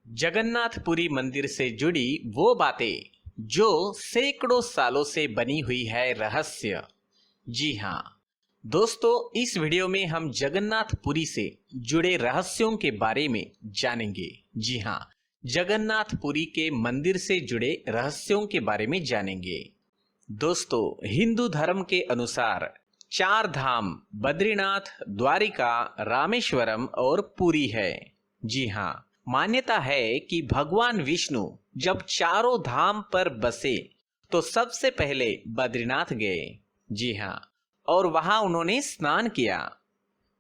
जगन्नाथपुरी मंदिर से जुड़ी वो बातें जो सैकड़ों सालों से बनी हुई है रहस्य। जी हाँ दोस्तों, इस वीडियो में हम जगन्नाथपुरी से जुड़े रहस्यों के बारे में जानेंगे। जी हाँ, जगन्नाथपुरी के मंदिर से जुड़े रहस्यों के बारे में जानेंगे। दोस्तों, हिंदू धर्म के अनुसार 4 धाम बद्रीनाथ, द्वारिका, रामेश्वरम और पुरी है। जी हाँ, मान्यता है कि भगवान विष्णु जब चारों धाम पर बसे तो सबसे पहले बद्रीनाथ गए। जी हाँ, और वहां उन्होंने स्नान किया।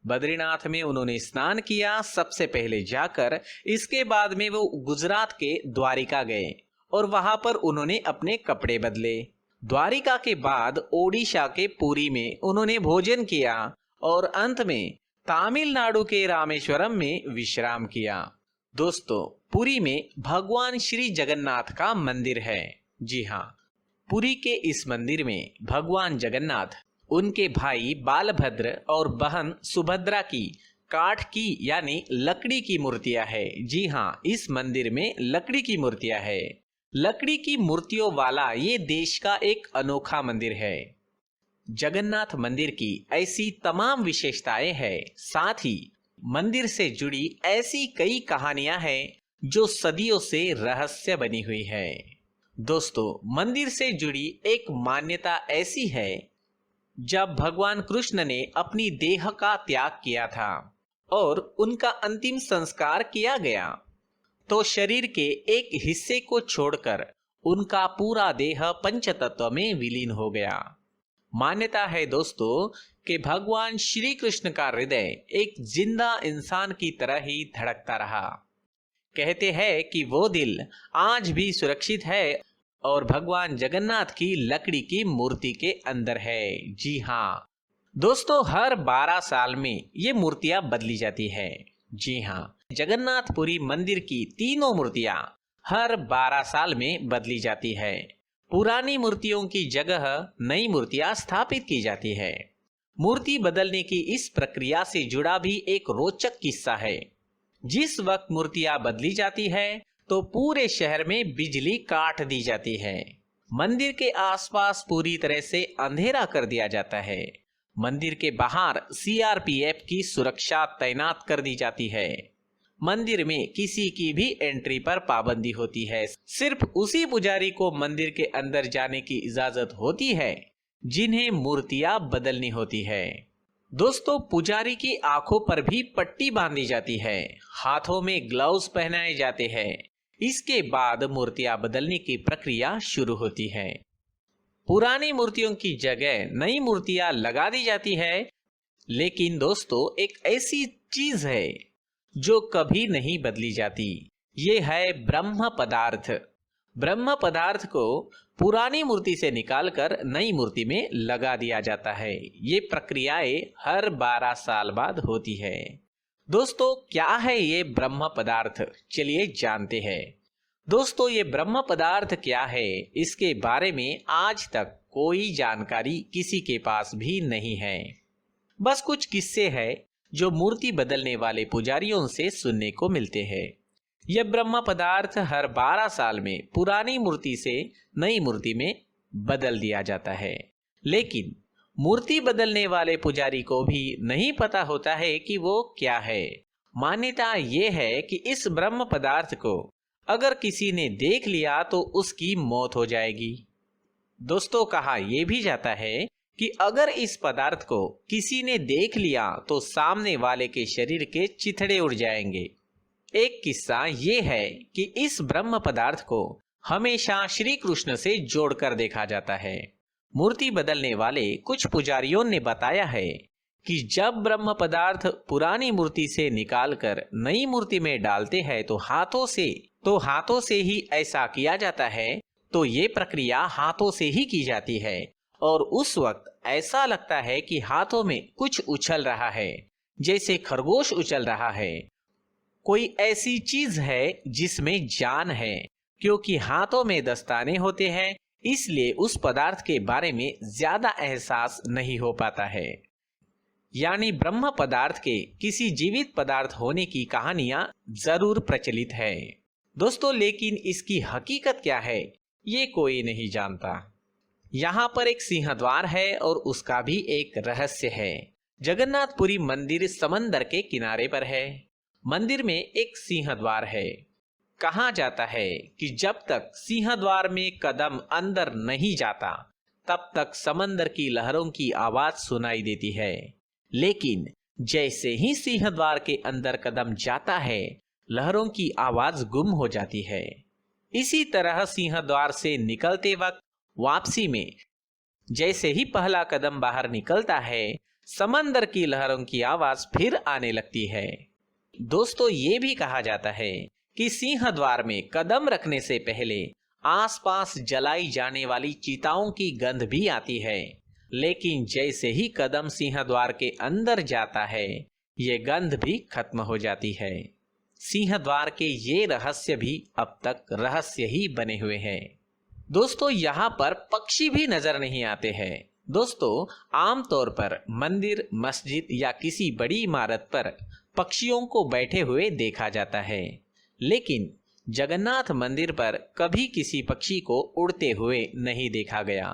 बद्रीनाथ में उन्होंने स्नान किया सबसे पहले जाकर। इसके बाद में वो गुजरात के द्वारिका गए और वहां पर उन्होंने अपने कपड़े बदले। द्वारिका के बाद ओडिशा के पुरी में उन्होंने भोजन किया और अंत में तमिलनाडु के रामेश्वरम में विश्राम किया। दोस्तों, पुरी में भगवान श्री जगन्नाथ का मंदिर है। जी हाँ, पुरी के इस मंदिर में भगवान जगन्नाथ, उनके भाई बालभद्र और बहन सुभद्रा की काठ की यानी लकड़ी की मूर्तियां है। जी हाँ, इस मंदिर में लकड़ी की मूर्तियां है। लकड़ी की मूर्तियों वाला ये देश का एक अनोखा मंदिर है। जगन्नाथ मंदिर की ऐसी तमाम विशेषताएं हैं, साथ ही मंदिर से जुड़ी ऐसी कई कहानियां हैं जो सदियों से रहस्य बनी हुई है। दोस्तों, मंदिर से जुड़ी एक मान्यता ऐसी है, जब भगवान कृष्ण ने अपनी देह का त्याग किया था और उनका अंतिम संस्कार किया गया, तो शरीर के एक हिस्से को छोड़कर उनका पूरा देह पंचतत्व में विलीन हो गया। मान्यता है दोस्तों कि भगवान श्री कृष्ण का हृदय एक जिंदा इंसान की तरह ही धड़कता रहा। कहते हैं कि वो दिल आज भी सुरक्षित है और भगवान जगन्नाथ की लकड़ी की मूर्ति के अंदर है। जी हाँ दोस्तों, हर 12 साल में ये मूर्तियां बदली जाती है। जी हाँ, जगन्नाथपुरी मंदिर की तीनों मूर्तियां हर 12 साल में बदली जाती है। पुरानी मूर्तियों की जगह नई मूर्तियां स्थापित की जाती है। मूर्ति बदलने की इस प्रक्रिया से जुड़ा भी एक रोचक किस्सा है। जिस वक्त मूर्तियां बदली जाती है तो पूरे शहर में बिजली काट दी जाती है। मंदिर के आसपास पूरी तरह से अंधेरा कर दिया जाता है। मंदिर के बाहर सीआरपीएफ की सुरक्षा तैनात कर दी जाती है। मंदिर में किसी की भी एंट्री पर पाबंदी होती है। सिर्फ उसी पुजारी को मंदिर के अंदर जाने की इजाजत होती है जिन्हें मूर्तियां बदलनी होती है। दोस्तों, पुजारी की आंखों पर भी पट्टी बांधी जाती है, हाथों में ग्लव्स पहनाए जाते हैं। इसके बाद मूर्तियां बदलने की प्रक्रिया शुरू होती है। पुरानी मूर्तियों की जगह नई मूर्तियां लगा दी जाती है। लेकिन दोस्तों, एक ऐसी चीज है जो कभी नहीं बदली जाती, ये है ब्रह्म पदार्थ। ब्रह्म पदार्थ को पुरानी मूर्ति से निकालकर नई मूर्ति में लगा दिया जाता है। ये प्रक्रियाएं हर 12 साल बाद होती है। दोस्तों, क्या है ये ब्रह्म पदार्थ, चलिए जानते हैं। दोस्तों, ये ब्रह्म पदार्थ क्या है, इसके बारे में आज तक कोई जानकारी किसी के पास भी नहीं है। बस कुछ किस्से हैं जो मूर्ति बदलने वाले पुजारियों से सुनने को मिलते हैं। यह ब्रह्म पदार्थ हर 12 साल में पुरानी मूर्ति से नई मूर्ति में बदल दिया जाता है। लेकिन मूर्ति बदलने वाले पुजारी को भी नहीं पता होता है कि वो क्या है। मान्यता ये है कि इस ब्रह्म पदार्थ को अगर किसी ने देख लिया तो उसकी मौत हो जाएगी। दोस्तों, कहा यह भी जाता है कि अगर इस पदार्थ को किसी ने देख लिया तो सामने वाले के शरीर के चिथड़े उड़ जाएंगे। एक किस्सा ये है कि इस ब्रह्म पदार्थ को हमेशा श्री कृष्ण से जोड़कर देखा जाता है। मूर्ति बदलने वाले कुछ पुजारियों ने बताया है कि जब ब्रह्म पदार्थ पुरानी मूर्ति से निकालकर नई मूर्ति में डालते हैं तो हाथों से ही ऐसा किया जाता है। तो ये प्रक्रिया हाथों से ही की जाती है और उस वक्त ऐसा लगता है कि हाथों में कुछ उछल रहा है, जैसे खरगोश उछल रहा है। कोई ऐसी चीज है जिसमें जान है। क्योंकि हाथों में दस्ताने होते हैं, इसलिए उस पदार्थ के बारे में ज्यादा एहसास नहीं हो पाता है। यानी ब्रह्म पदार्थ के किसी जीवित पदार्थ होने की कहानियां जरूर प्रचलित है। दोस्तों लेकिन इसकी हकीकत क्या है ये कोई नहीं जानता। यहाँ पर एक सिंहद्वार है और उसका भी एक रहस्य है। जगन्नाथपुरी मंदिर समंदर के किनारे पर है। मंदिर में एक सिंहद्वार है। कहा जाता है कि जब तक सिंहद्वार में कदम अंदर नहीं जाता तब तक समंदर की लहरों की आवाज सुनाई देती है, लेकिन जैसे ही सिंहद्वार के अंदर कदम जाता है लहरों की आवाज गुम हो जाती है। इसी तरह सिंहद्वार से निकलते वक्त वापसी में जैसे ही पहला कदम बाहर निकलता है समंदर की लहरों की आवाज फिर आने लगती है। दोस्तों ये भी कहा जाता है कि सिंहद्वार में कदम रखने से पहले आसपास जलाई जाने वाली चिताओं की गंध भी आती है, लेकिन जैसे ही कदम सिंहद्वार के अंदर जाता है ये गंध भी खत्म हो जाती है। सिंहद्वार के ये रहस्य भी अब तक रहस्य ही बने हुए हैं। दोस्तों यहाँ पर पक्षी भी नजर नहीं आते हैं। दोस्तों आमतौर पर मंदिर, मस्जिद या किसी बड़ी इमारत पर पक्षियों को बैठे हुए देखा जाता है, लेकिन जगन्नाथ मंदिर पर कभी किसी पक्षी को उड़ते हुए नहीं देखा गया।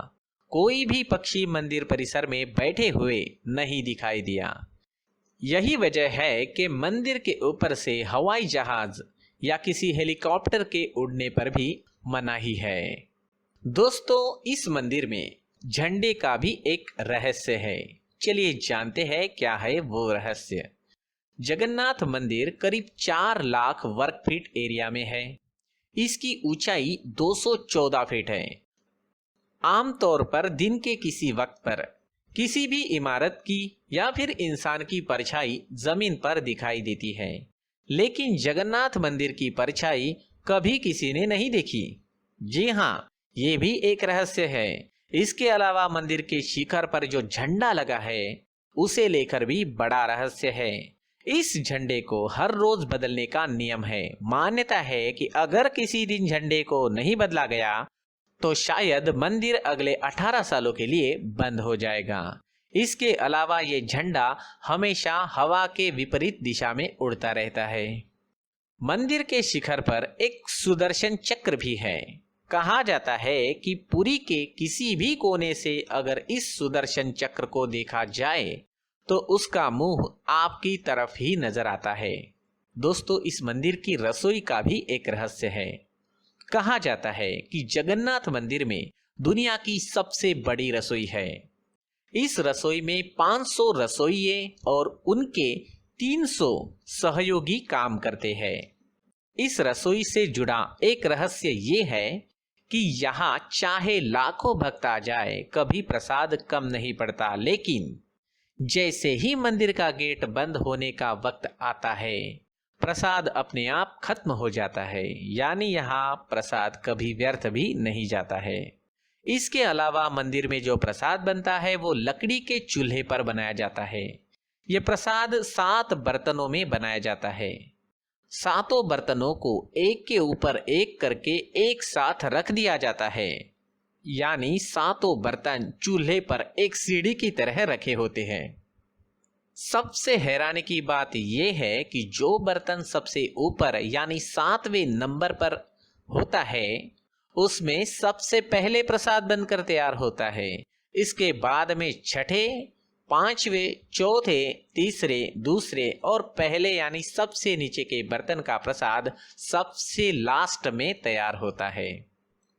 कोई भी पक्षी मंदिर परिसर में बैठे हुए नहीं दिखाई दिया। यही वजह है कि मंदिर के ऊपर से हवाई जहाज या किसी हेलीकॉप्टर के उड़ने पर भी मनाही है। दोस्तों इस मंदिर में झंडे का भी एक रहस्य है। चलिए जानते हैं क्या है वो रहस्य। जगन्नाथ मंदिर करीब 4 लाख वर्ग फीट एरिया में है। इसकी ऊंचाई 214 फीट है। आमतौर पर दिन के किसी वक्त पर किसी भी इमारत की या फिर इंसान की परछाई जमीन पर दिखाई देती है, लेकिन जगन्नाथ मंदिर की परछाई कभी किसी ने नहीं देखी। जी हाँ, ये भी एक रहस्य है। इसके अलावा मंदिर के शिखर पर जो झंडा लगा है उसे लेकर भी बड़ा रहस्य है। इस झंडे को हर रोज बदलने का नियम है। मान्यता है कि अगर किसी दिन झंडे को नहीं बदला गया तो शायद मंदिर अगले 18 सालों के लिए बंद हो जाएगा। इसके अलावा ये झंडा हमेशा हवा के विपरीत दिशा में उड़ता रहता है। मंदिर के शिखर पर एक सुदर्शन चक्र भी है। कहा जाता है कि पुरी के किसी भी कोने से अगर इस सुदर्शन चक्र को देखा जाए तो उसका मुंह आपकी तरफ ही नजर आता है। दोस्तों इस मंदिर की रसोई का भी एक रहस्य है। कहा जाता है कि जगन्नाथ मंदिर में दुनिया की सबसे बड़ी रसोई है। इस रसोई में 500 रसोइये और उनके 300 सहयोगी काम करते हैं। इस रसोई से जुड़ा एक रहस्य ये है कि यहाँ चाहे लाखों भक्त आ जाए कभी प्रसाद कम नहीं पड़ता, लेकिन जैसे ही मंदिर का गेट बंद होने का वक्त आता है प्रसाद अपने आप खत्म हो जाता है। यानी यहाँ प्रसाद कभी व्यर्थ भी नहीं जाता है। इसके अलावा मंदिर में जो प्रसाद बनता है वो लकड़ी के चूल्हे पर बनाया जाता है। ये प्रसाद 7 बर्तनों में बनाया जाता है। 7 बर्तनों को एक के ऊपर एक करके एक साथ रख दिया जाता है। यानी 7 बर्तन चूल्हे पर एक सीढ़ी की तरह रखे होते हैं। सबसे हैरानी की बात यह है कि जो बर्तन सबसे ऊपर यानी 7वें नंबर पर होता है उसमें सबसे पहले प्रसाद बनकर तैयार होता है। इसके बाद में छठे, 5वें, चौथे, तीसरे, दूसरे और पहले यानी सबसे नीचे के बर्तन का प्रसाद सबसे लास्ट में तैयार होता है।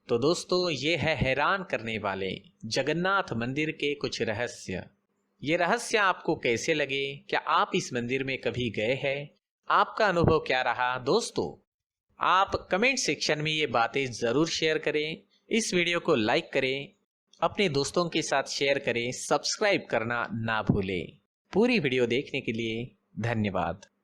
तो दोस्तों ये है हैरान करने वाले जगन्नाथ मंदिर के कुछ रहस्य। ये रहस्य आपको कैसे लगे? क्या आप इस मंदिर में कभी गए हैं? आपका अनुभव क्या रहा? दोस्तों आप कमेंट सेक्शन में ये बातें जरूर शेयर करें। इस वीडियो को लाइक करें, अपने दोस्तों के साथ शेयर करें, सब्सक्राइब करना ना भूलें। पूरी वीडियो देखने के लिए धन्यवाद।